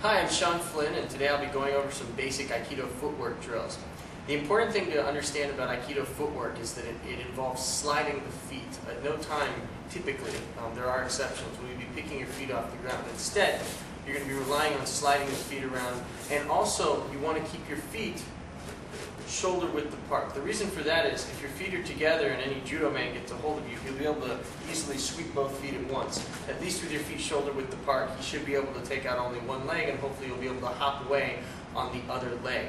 Hi, I'm Sean Flynn, and today I'll be going over some basic Aikido footwork drills. The important thing to understand about Aikido footwork is that it involves sliding the feet. At no time, typically, there are exceptions, will you be picking your feet off the ground. Instead, you're going to be relying on sliding the feet around, and also you want to keep your feet shoulder width apart. The reason for that is if your feet are together and any judo man gets a hold of you, he'll be able to easily sweep both feet at once. At least with your feet shoulder width apart, he should be able to take out only one leg, and hopefully you'll be able to hop away on the other leg.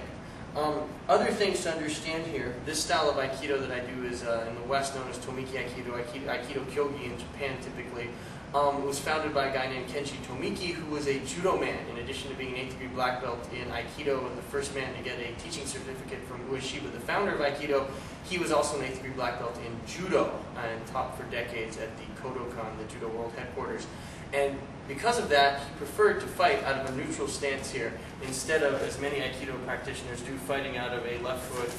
Other things to understand here, this style of Aikido that I do is in the West known as Tomiki Aikido, Aikido Kyogi in Japan typically. It was founded by a guy named Kenshi Tomiki, who was a judo man, in addition to being an 8th degree black belt in Aikido and the first man to get a teaching certificate from Ueshiba, the founder of Aikido. He was also an 8th degree black belt in judo and taught for decades at the Kodokan, the Judo World Headquarters. And because of that, he preferred to fight out of a neutral stance here, instead of, as many Aikido practitioners do, fighting out of a left foot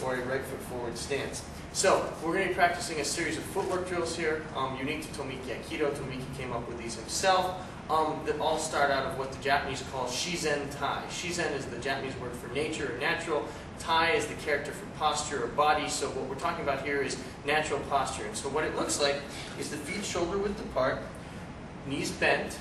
or a right foot forward stance. So, we're going to be practicing a series of footwork drills here, unique to Tomiki Aikido. Tomiki came up with these himself, that all start out of what the Japanese call Shizen Tai. Shizen is the Japanese word for nature or natural. Tai is the character for posture or body, so what we're talking about here is natural posture. And so what it looks like is the feet shoulder width apart, knees bent,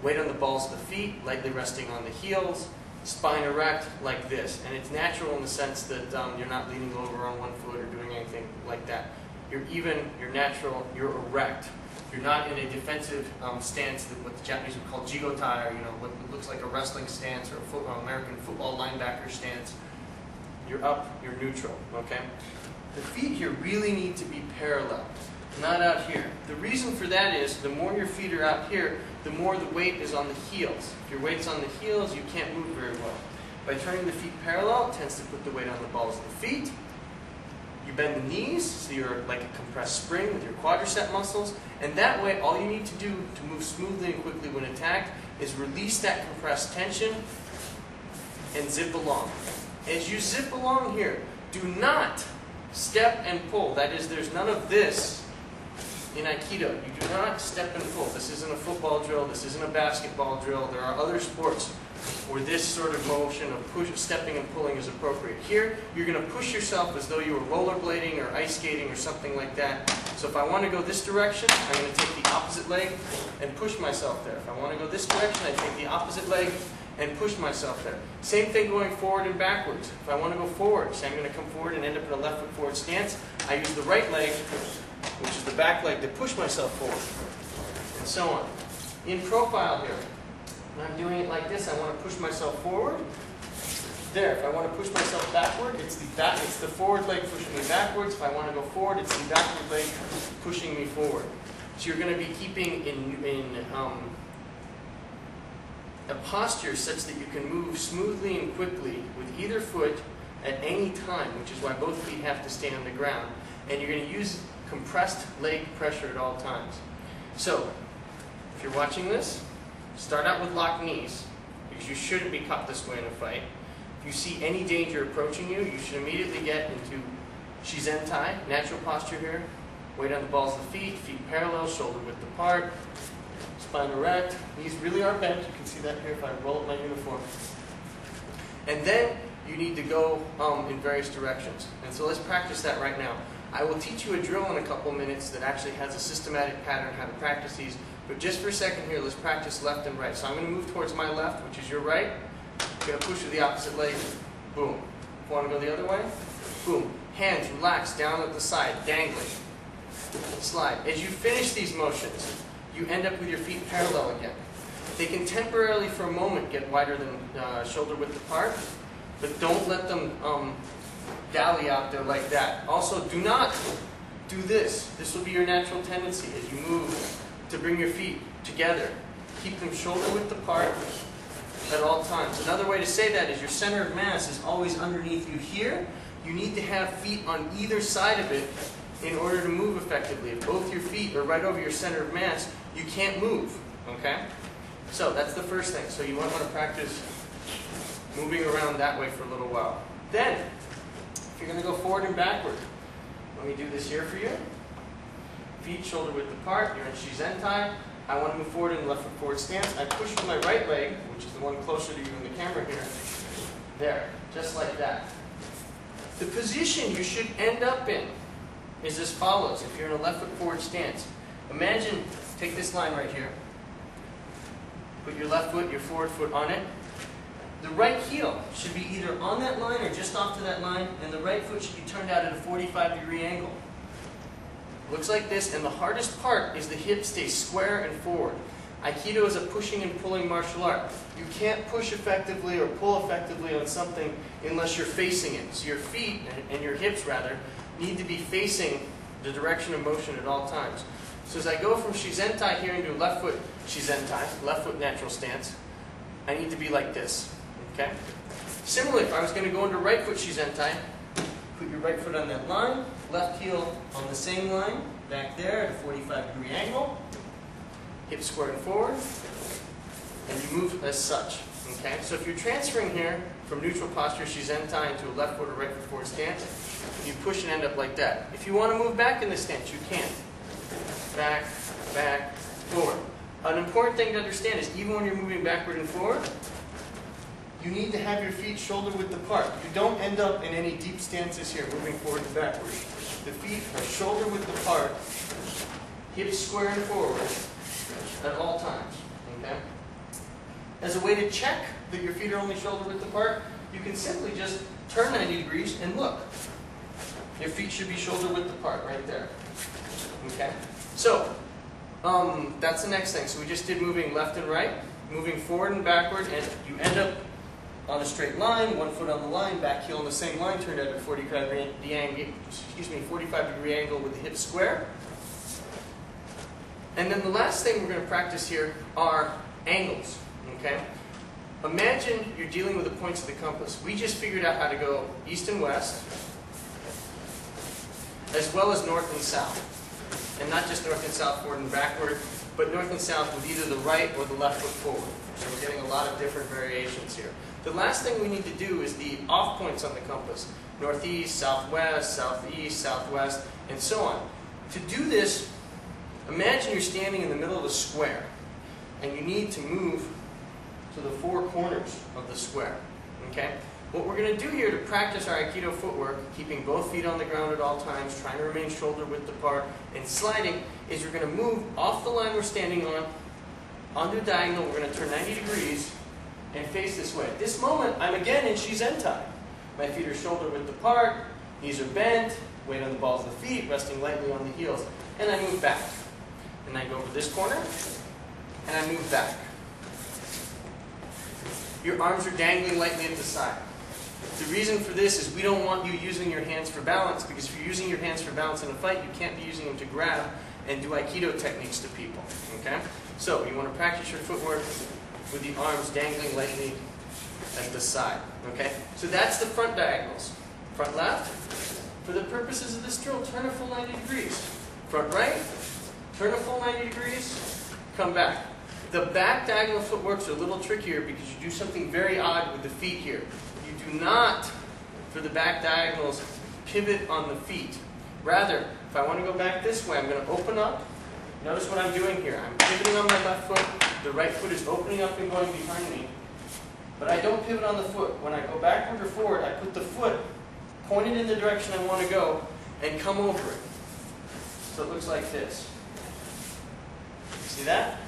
weight on the balls of the feet, lightly resting on the heels, spine erect like this. And it's natural in the sense that you're not leaning over on one foot or doing anything like that. You're even, you're natural, you're erect. You're not in a defensive stance, that what the Japanese would call jigotai, or what looks like a wrestling stance or a American football linebacker stance. You're up, you're neutral, okay? The feet here really need to be parallel, not out here. The reason for that is the more your feet are out here, the more the weight is on the heels. If your weight's on the heels, you can't move very well. By turning the feet parallel, it tends to put the weight on the balls of the feet. You bend the knees, so you're like a compressed spring with your quadricep muscles, and that way all you need to do to move smoothly and quickly when attacked is release that compressed tension and zip along. As you zip along here, do not step and pull. That is, there's none of this in Aikido. You do not step and pull. This isn't a football drill. This isn't a basketball drill. There are other sports where this sort of motion of stepping and pulling is appropriate. Here, you're going to push yourself as though you were rollerblading or ice skating or something like that. So if I want to go this direction, I'm going to take the opposite leg and push myself there. If I want to go this direction, I take the opposite leg and push myself there. Same thing going forward and backwards. If I want to go forward, say I'm going to come forward and end up in a left foot forward stance, I use the right leg, which is the back leg, to push myself forward, and so on. In profile here, when I'm doing it like this, I want to push myself forward. There, if I want to push myself backward, it's the forward leg pushing me backwards. If I want to go forward, it's the backward leg pushing me forward. So you're going to be keeping in a posture such that you can move smoothly and quickly with either foot at any time, which is why both feet have to stay on the ground. And you're going to use compressed leg pressure at all times. So, if you're watching this, start out with locked knees, because you shouldn't be caught this way in a fight. If you see any danger approaching you, you should immediately get into Shizen Tai, natural posture here. Weight on the balls of the feet, feet parallel, shoulder width apart, spine erect, knees really are bent. You can see that here if I roll up my uniform. And then you need to go in various directions. And so let's practice that right now. I will teach you a drill in a couple minutes that actually has a systematic pattern how to practice these. But just for a second here, let's practice left and right. So I'm going to move towards my left, which is your right. I'm going to push with the opposite leg. Boom. If you want to go the other way, boom. Hands relaxed down at the side, dangling. Slide. As you finish these motions, you end up with your feet parallel again. They can temporarily, for a moment, get wider than shoulder width apart, but don't let them dally out there like that. Also, do not do this. This will be your natural tendency as you move to bring your feet together. Keep them shoulder width apart at all times. Another way to say that is your center of mass is always underneath you here. You need to have feet on either side of it in order to move effectively. If both your feet are right over your center of mass, you can't move, okay? So that's the first thing. So you might want to practice moving around that way for a little while. Then, if you're going to go forward and backward, let me do this here for you. Feet shoulder width apart, you're in Shizen Tai. I want to move forward in the left foot forward stance. I push with my right leg, which is the one closer to you in the camera here. There, just like that. The position you should end up in is as follows. If you're in a left foot forward stance, imagine, take this line right here. Put your left foot, your forward foot on it. The right heel should be either on that line or just off to that line, and the right foot should be turned out at a 45-degree angle. Looks like this, and the hardest part is the hip stays square and forward. Aikido is a pushing and pulling martial art. You can't push effectively or pull effectively on something unless you're facing it. So your feet, and your hips rather, need to be facing the direction of motion at all times. So as I go from Shizentai here into left foot Shizentai, left foot natural stance, I need to be like this. Okay? Similarly, if I was going to go into right foot Shizentai, put your right foot on that line, left heel on the same line, back there at a 45-degree angle, hips square and forward, and you move as such. Okay? So if you're transferring here from neutral posture Shizentai into a left foot or right foot forward stance, you push and end up like that. If you want to move back in this stance, you can. Back, back, forward. An important thing to understand is even when you're moving backward and forward, you need to have your feet shoulder width apart. You don't end up in any deep stances here, moving forward and backward. The feet are shoulder width apart, hips square and forward at all times. Okay? As a way to check that your feet are only shoulder width apart, you can simply just turn 90 degrees and look. Your feet should be shoulder width apart right there. Okay? So, that's the next thing. So we just did moving left and right, moving forward and backward, and you end up on a straight line, one foot on the line, back heel on the same line, turned at a 45-degree angle with the hips square. And then the last thing we're going to practice here are angles. Okay? Imagine you're dealing with the points of the compass. We just figured out how to go east and west, as well as north and south. And not just north and south, forward and backward, but north and south with either the right or the left foot forward. So we're getting a lot of different variations here. The last thing we need to do is the off points on the compass. Northeast, southwest, southeast, southwest, and so on. To do this, imagine you're standing in the middle of a square, and you need to move to the four corners of the square. Okay? What we're going to do here to practice our Aikido footwork, keeping both feet on the ground at all times, trying to remain shoulder width apart, and sliding, is we're going to move off the line we're standing on, onto a diagonal. We're going to turn 90 degrees and face this way. At this moment, I'm again in Shizentai. My feet are shoulder width apart, knees are bent, weight on the balls of the feet, resting lightly on the heels. And I move back. And I go over this corner, and I move back. Your arms are dangling lightly at the side. The reason for this is we don't want you using your hands for balance, because if you're using your hands for balance in a fight, you can't be using them to grab and do Aikido techniques to people. Okay? So you want to practice your footwork with the arms dangling lightly at the side. Okay? So that's the front diagonals. Front left. For the purposes of this drill, turn a full 90 degrees. Front right. Turn a full 90 degrees. Come back. The back diagonal footworks are a little trickier because you do something very odd with the feet here. You do not, for the back diagonals, pivot on the feet. Rather, if I want to go back this way, I'm going to open up. Notice what I'm doing here. I'm pivoting on my left foot. The right foot is opening up and going behind me. But I don't pivot on the foot. When I go backward or forward, I put the foot pointed in the direction I want to go and come over it. So it looks like this. See that?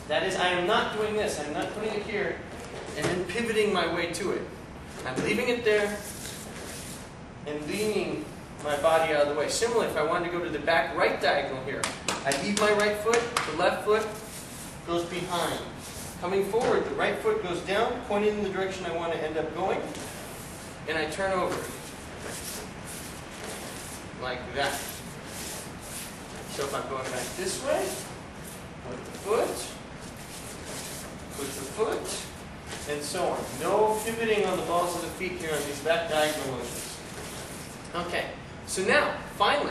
That is, I am not doing this. I'm not putting it here and then pivoting my way to it. I'm leaving it there and leaning my body out of the way. Similarly, if I wanted to go to the back right diagonal here, I leave my right foot, the left foot goes behind. Coming forward, the right foot goes down, pointing in the direction I want to end up going, and I turn over. Like that. So if I'm going back this way, put the foot, and so on. No pivoting on the balls of the feet here on these back diagonal motions. Okay, so now, finally,